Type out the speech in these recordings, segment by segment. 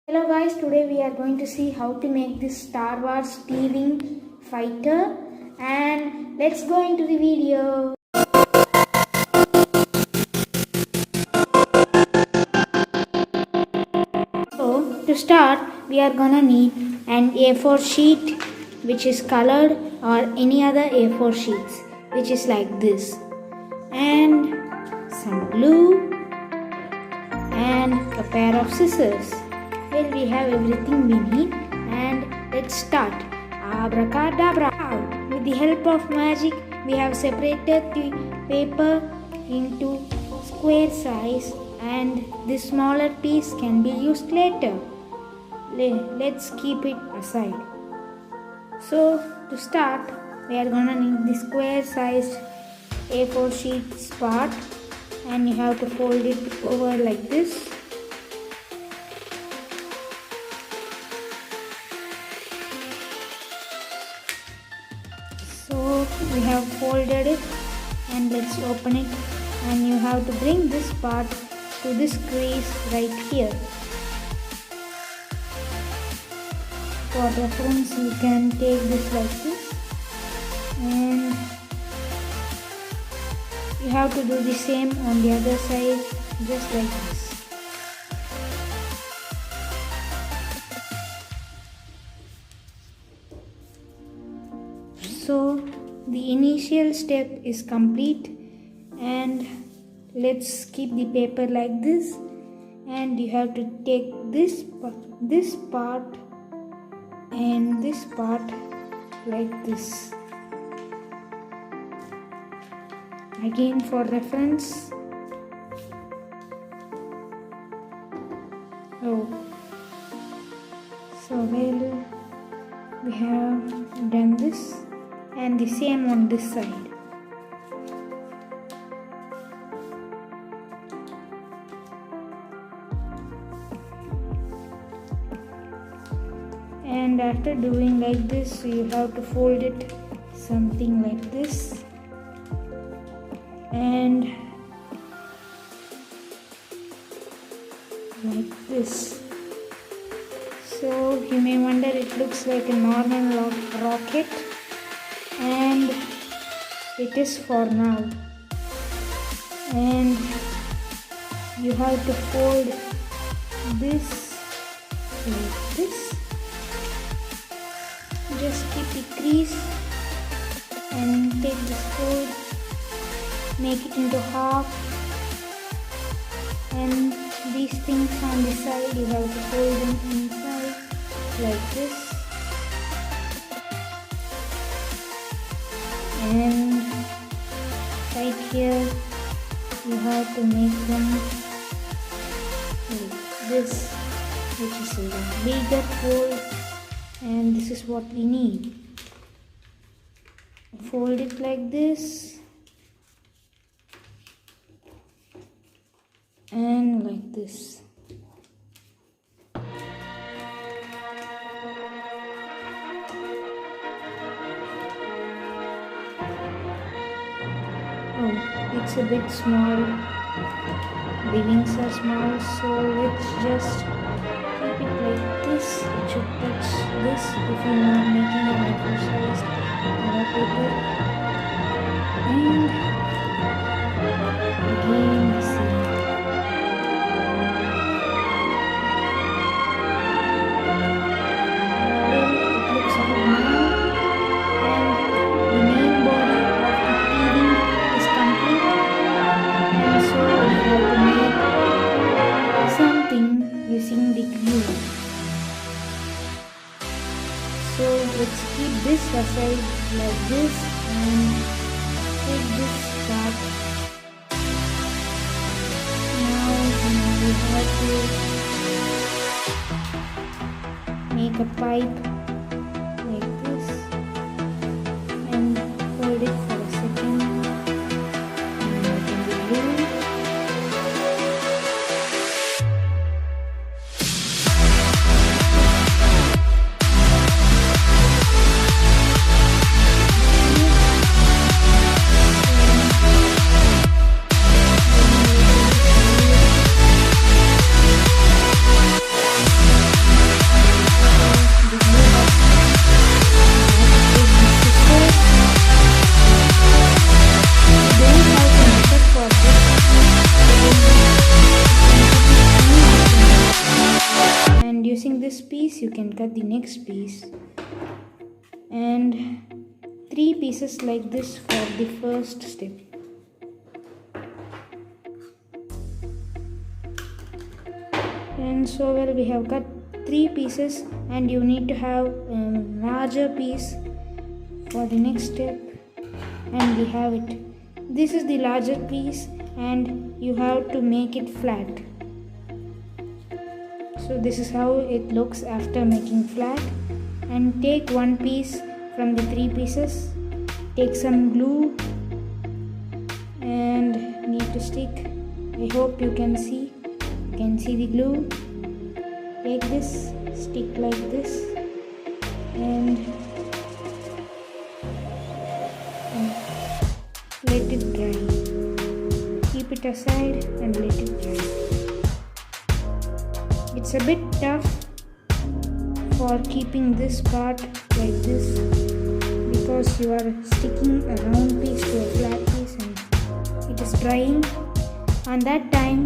Hello guys, today we are going to see how to make this Star Wars T-Wing fighter, and let's go into the video. So to start, we are gonna need an A4 sheet which is colored, or any other A4 sheets which is like this, and some glue and a pair of scissors. Well, we have everything we need, and let's start. Abracadabra! With the help of magic, we have separated the paper into square size, and this smaller piece can be used later. Let's keep it aside. So to start, we are gonna need the square sized A4 sheets part, and you have to fold it over like this. So we have folded it, and let's open it, and you have to bring this part to this crease right here. For reference, you can take this like this, and you have to do the same on the other side, just like this. So the initial step is complete, and let's keep the paper like this, and you have to take this part and this part like this. Again, for reference. We have done this, and the same on this side. And after doing like this, you have to fold it something like this, and like this. So you may wonder, it looks like a normal rocket, and it is for now. And you have to fold this like this. Just keep the crease and take this fold, make it into half, and these things on the side you have to fold them inside like this, and right here you have to make them like this, which is a bigger fold, and this is what we need. Fold it like this, and like this. It's a bit small. The wings are small, so let's just keep it like this. It should touch this if you're not making an oversized color paper. And again, the same. It looks good now, and the main body of the T-Wing is complete, and so we have to make something using the glue. So let's keep this aside like this, and take this part. Now we have to make a pipe like this, and hold it for a second, and open the glue. this piece, you can cut the next piece, and 3 pieces like this for the first step. And so well, we have cut 3 pieces, and you need to have a larger piece for the next step, and we have it. This is the larger piece, and you have to make it flat. So this is how it looks after making flat. And take 1 piece from the 3 pieces, take some glue and need to stick. I hope you can see the glue. Take this, stick like this, and let it dry. Keep it aside and let it dry. It's a bit tough for keeping this part like this because you are sticking a round piece to a flat piece and it is drying. On that time,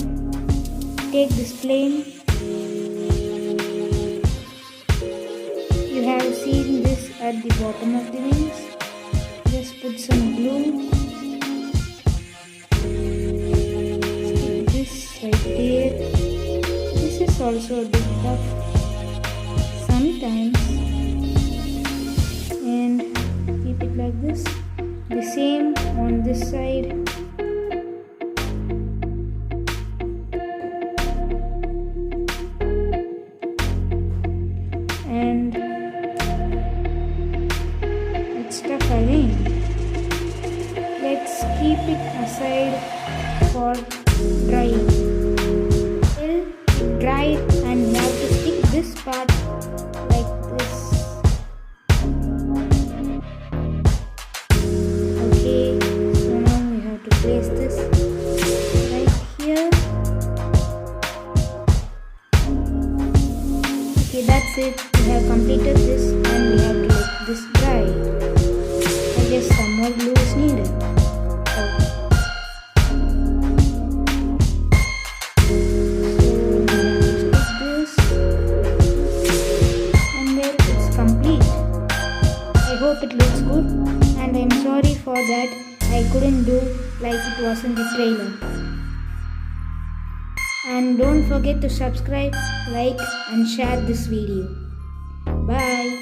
take this plane. You have seen this at the bottom of the wings. Just put some glue. Stick this right there. This is also a bit tough sometimes. And keep it like this. The same on this side. And it's tough again. Let's keep it aside for drying. Till it dries, and you have to stick this part like this. Okay, so now we have to place this right here. Okay, that's it. We have completed this and we have to let this dry. I guess some more glue is needed. I hope it looks good, and I'm sorry for that I couldn't do like it was in the trailer. And don't forget to subscribe, like and share this video. Bye.